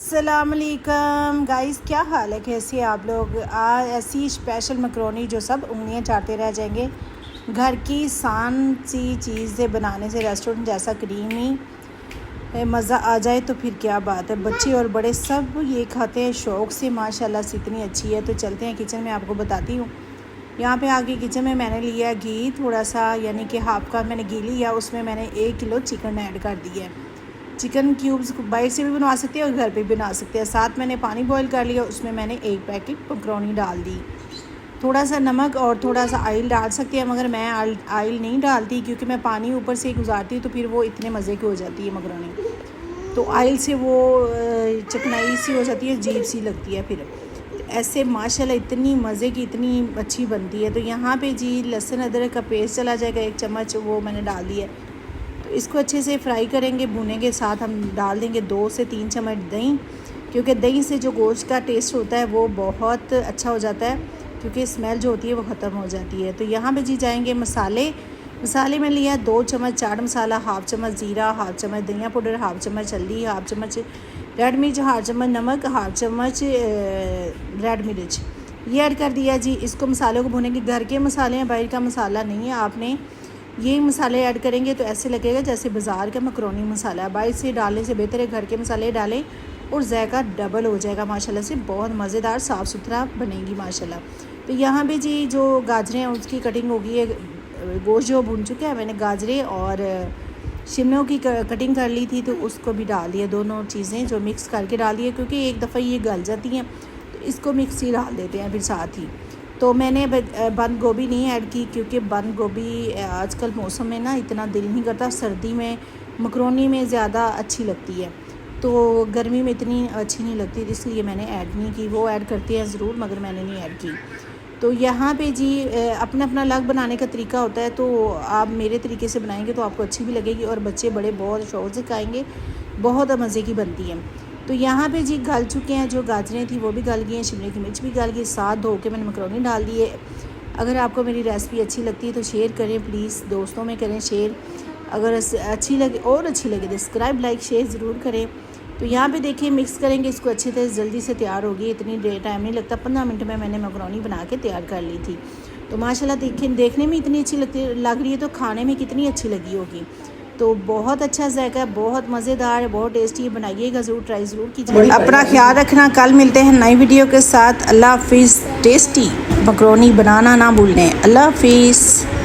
अस्सलामुअलैकुम गाइस, क्या हाल है, कैसे आप लोग। आज ऐसी स्पेशल मकरोनी जो सब उंगलियां चाटते रह जाएंगे। घर की सान सी चीज़ से बनाने से रेस्टोरेंट जैसा क्रीमी मज़ा आ जाए तो फिर क्या बात है। बच्चे और बड़े सब ये खाते हैं शौक़ से, माशाल्लाह से इतनी अच्छी है। तो चलते हैं किचन में, आपको बताती हूँ। यहाँ पे आके किचन में मैंने लिया घी थोड़ा सा, यानी कि हाफ़ का मैंने घी लिया। उसमें मैंने 1 किलो चिकन ऐड कर दिया है। चिकन क्यूब्स बाहर से भी बनवा सकते हैं और घर पे भी बना सकते हैं। साथ मैंने पानी बॉईल कर लिया, उसमें मैंने 1 पैकेट मकरोनी डाल दी। थोड़ा सा नमक और थोड़ा सा ऑयल डाल सकते हैं, मगर मैं ऑयल नहीं डालती क्योंकि मैं पानी ऊपर से गुजारती हूँ तो फिर वो इतने मज़े की हो जाती है मकरोनी। तो ऑयल से वो चिकनाई सी हो जाती है, अजीब सी लगती है। फिर ऐसे माशाल्लाह इतनी मज़े की, इतनी अच्छी बनती है। तो यहाँ पे जी लहसुन अदरक का पेस्ट चला जाएगा 1 चम्मच, वो मैंने डाल दिया। तो इसको अच्छे से फ्राई करेंगे, भुने के साथ हम डाल देंगे 2 से 3 चम्मच दही, क्योंकि दही से जो गोश्त का टेस्ट होता है वो बहुत अच्छा हो जाता है, क्योंकि स्मेल जो होती है वो ख़त्म हो जाती है। तो यहाँ पे जी जाएंगे मसाले में लिया 2 चम्मच चाट मसाला, हाफ़ चम्मच ज़ीरा, हाफ़ चम्मच धनिया पाउडर, हाफ़ चम्मच हल्दी, हाफ़ चम्मच रेड मिर्च, हाफ़ चम्मच नमक, हाफ़ चम्मच रेड मिर्च, ये ऐड कर दिया जी। इसको मसाले को भुनेंगे। घर के मसाले हैं, बाहर का मसाला नहीं है। आपने ये मसाले ऐड करेंगे तो ऐसे लगेगा जैसे बाज़ार का मकरोनी मसाला है। बाहर से डालने से बेहतर है घर के मसाले डालें और जायका डबल हो जाएगा माशाल्लाह से। बहुत मज़ेदार साफ़ सुथरा बनेगी माशाल्लाह। तो यहाँ पे जी जो गाजरें हैं उसकी कटिंग होगी है। गोश्त जो भुन चुका है, मैंने गाजरें और शिमलों की कटिंग कर ली थी, तो उसको भी डाल दिया। दोनों चीज़ें जो मिक्स करके डाल दिए, क्योंकि एक दफ़ा ये गल जाती हैं तो इसको मिक्स ही डाल देते हैं फिर साथ ही। तो मैंने बंद गोभी नहीं ऐड की, क्योंकि बंद गोभी आजकल मौसम में ना इतना दिल नहीं करता। सर्दी में मकरोनी में ज़्यादा अच्छी लगती है, तो गर्मी में इतनी अच्छी नहीं लगती, इसलिए मैंने ऐड नहीं की। वो ऐड करते हैं ज़रूर, मगर मैंने नहीं ऐड की। तो यहाँ पे जी अपना अपना अलग बनाने का तरीका होता है, तो आप मेरे तरीके से बनाएंगे तो आपको अच्छी भी लगेगी और बच्चे बड़े बहुत शौक़ से खाएँगे। बहुत मज़े की बनती है। तो यहाँ पे जी गल चुके हैं, जो गाजरें थी वो भी गल गई हैं, शिमले की मिर्च भी गल गई। साथ धो के मैंने मकरोनी डाल दी है। अगर आपको मेरी रेसिपी अच्छी लगती है तो शेयर करें प्लीज़, दोस्तों में करें शेयर। अगर अच्छी लगे तो सब्सक्राइब लाइक शेयर ज़रूर करें। तो यहाँ पे देखिए मिक्स करेंगे इसको अच्छी तरह, जल्दी से तैयार होगी। इतनी टाइम नहीं लगता, 15 मिनट में मैंने मकरोनी बना के तैयार कर ली थी। तो माशाल्लाह देखने में इतनी अच्छी लग रही है, तो खाने में कितनी अच्छी लगी होगी। तो बहुत अच्छा जायका है, बहुत मज़ेदार है, बहुत टेस्टी है। बनाइएगा ज़रूर, ट्राई ज़रूर कीजिए। अपना ख्याल रखना। कल मिलते हैं नई वीडियो के साथ। अल्लाह हाफिज़। टेस्टी मकरोनी बनाना ना भूलें। अल्लाह हाफिज़।